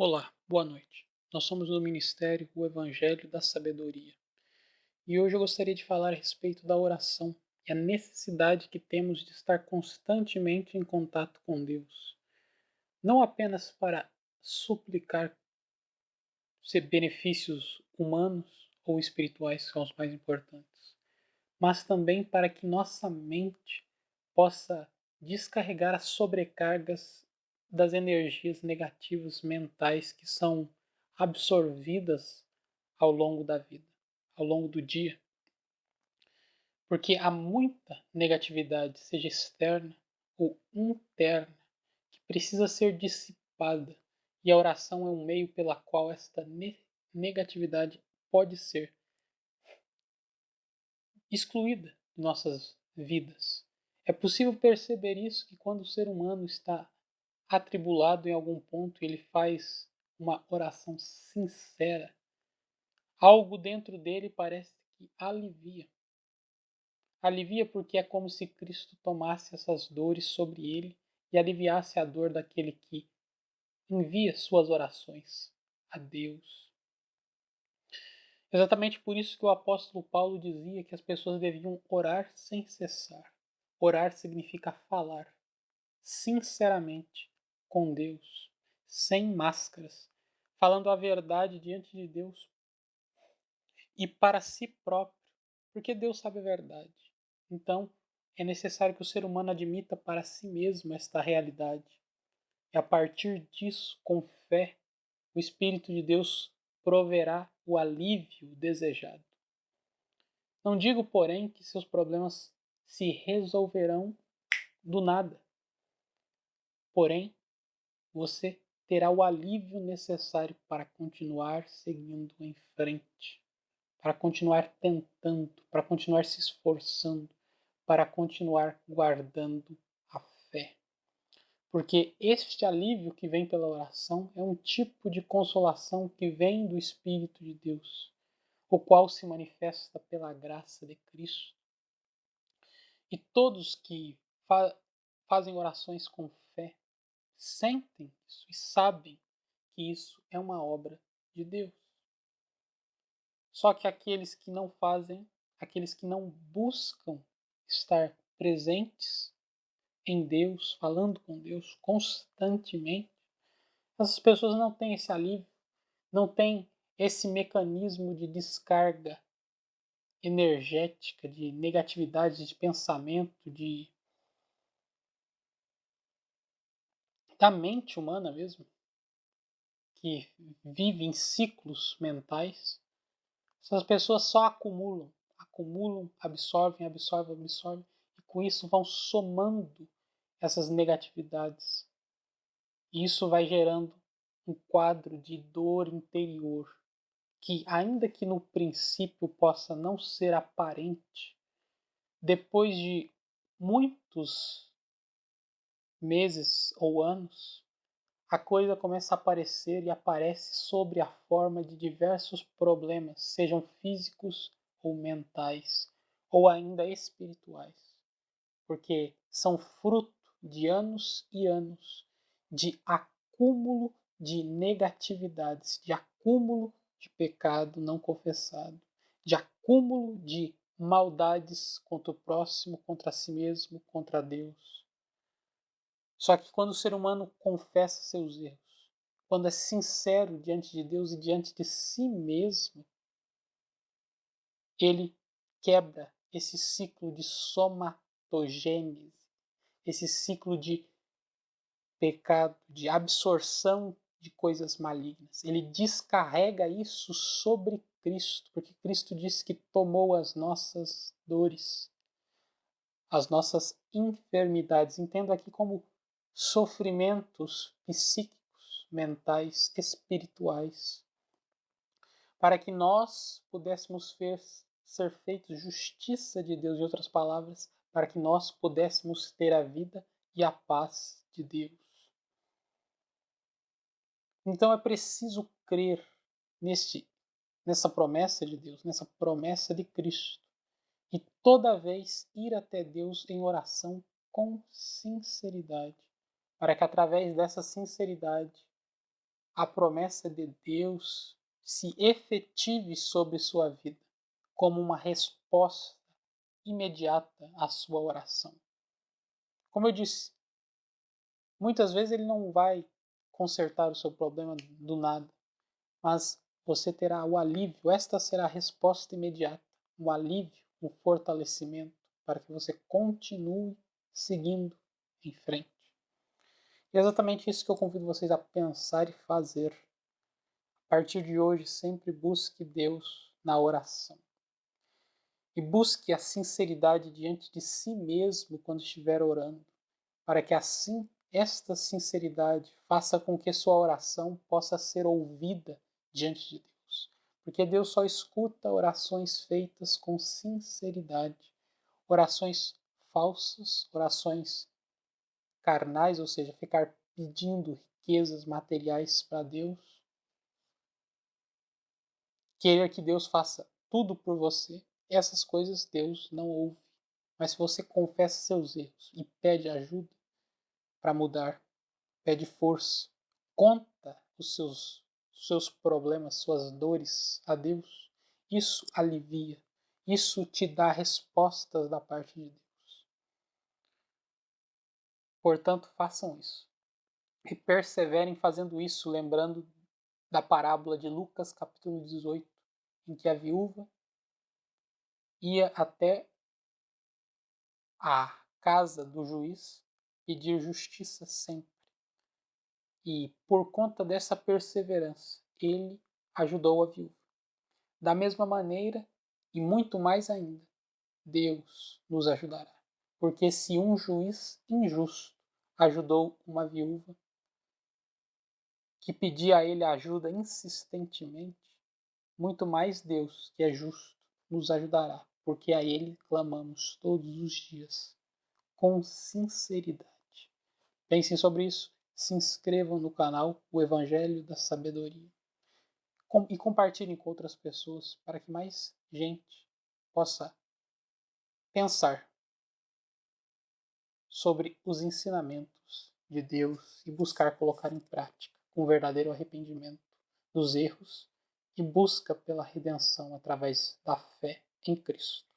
Olá, boa noite. Nós somos do Ministério O Evangelho da Sabedoria e hoje eu gostaria de falar a respeito da oração e a necessidade que temos de estar constantemente em contato com Deus, não apenas para suplicar benefícios humanos ou espirituais, que são os mais importantes, mas também para que nossa mente possa descarregar as sobrecargas das energias negativas mentais que são absorvidas ao longo da vida, ao longo do dia. Porque há muita negatividade, seja externa ou interna, que precisa ser dissipada, e a oração é um meio pela qual esta negatividade pode ser excluída de nossas vidas. É possível perceber isso que quando o ser humano está atribulado em algum ponto e ele faz uma oração sincera, algo dentro dele parece que alivia. Alivia porque é como se Cristo tomasse essas dores sobre ele e aliviasse a dor daquele que envia suas orações a Deus. Exatamente por isso que o apóstolo Paulo dizia que as pessoas deviam orar sem cessar. Orar significa falar sinceramente com Deus, sem máscaras, falando a verdade diante de Deus e para si próprio, porque Deus sabe a verdade. Então, é necessário que o ser humano admita para si mesmo esta realidade. E a partir disso, com fé, o Espírito de Deus proverá o alívio desejado. Não digo, porém, que seus problemas se resolverão do nada. Porém, você terá o alívio necessário para continuar seguindo em frente, para continuar tentando, para continuar se esforçando, para continuar guardando a fé. Porque este alívio que vem pela oração é um tipo de consolação que vem do Espírito de Deus, o qual se manifesta pela graça de Cristo. E todos que fazem orações com fé sentem isso e sabem que isso é uma obra de Deus. Só que aqueles que não fazem, aqueles que não buscam estar presentes em Deus, falando com Deus constantemente, essas pessoas não têm esse alívio, não têm esse mecanismo de descarga energética, de negatividade, de pensamento, da mente humana mesmo, que vive em ciclos mentais. Essas pessoas só acumulam, absorvem, e com isso vão somando essas negatividades. E isso vai gerando um quadro de dor interior, que ainda que no princípio possa não ser aparente, depois de muitos meses ou anos, a coisa começa a aparecer e aparece sob a forma de diversos problemas, sejam físicos ou mentais, ou ainda espirituais, porque são fruto de anos e anos de acúmulo de negatividades, de acúmulo de pecado não confessado, de acúmulo de maldades contra o próximo, contra si mesmo, contra Deus. Só que quando o ser humano confessa seus erros, quando é sincero diante de Deus e diante de si mesmo, ele quebra esse ciclo de somatogênese, esse ciclo de pecado, de absorção de coisas malignas. Ele descarrega isso sobre Cristo, porque Cristo disse que tomou as nossas dores, as nossas enfermidades. Entendo aqui como sofrimentos psíquicos, mentais, espirituais, para que nós pudéssemos ser feitos justiça de Deus, em outras palavras, para que nós pudéssemos ter a vida e a paz de Deus. Então é preciso crer nessa promessa de Deus, nessa promessa de Cristo, e toda vez ir até Deus em oração com sinceridade, para que através dessa sinceridade a promessa de Deus se efetive sobre sua vida como uma resposta imediata à sua oração. Como eu disse, muitas vezes ele não vai consertar o seu problema do nada, mas você terá o alívio, esta será a resposta imediata, o alívio, o fortalecimento, para que você continue seguindo em frente. E é exatamente isso que eu convido vocês a pensar e fazer. A partir de hoje, sempre busque Deus na oração. E busque a sinceridade diante de si mesmo quando estiver orando, para que assim esta sinceridade faça com que sua oração possa ser ouvida diante de Deus. Porque Deus só escuta orações feitas com sinceridade. Orações falsas, orações carnais, ou seja, ficar pedindo riquezas materiais para Deus, querer que Deus faça tudo por você, essas coisas Deus não ouve. Mas se você confessa seus erros e pede ajuda para mudar, pede força, conta os seus problemas, suas dores a Deus, isso alivia, isso te dá respostas da parte de Deus. Portanto, façam isso. E perseverem fazendo isso, lembrando da parábola de Lucas, capítulo 18, em que a viúva ia até a casa do juiz pedir justiça sempre. E por conta dessa perseverança, ele ajudou a viúva. Da mesma maneira, e muito mais ainda, Deus nos ajudará. Porque se um juiz injusto ajudou uma viúva que pedia a ele ajuda insistentemente, muito mais Deus, que é justo, nos ajudará, porque a ele clamamos todos os dias, com sinceridade. Pensem sobre isso, se inscrevam no canal O Evangelho da Sabedoria e compartilhem com outras pessoas para que mais gente possa pensar sobre os ensinamentos de Deus e buscar colocar em prática com verdadeiro arrependimento dos erros e busca pela redenção através da fé em Cristo.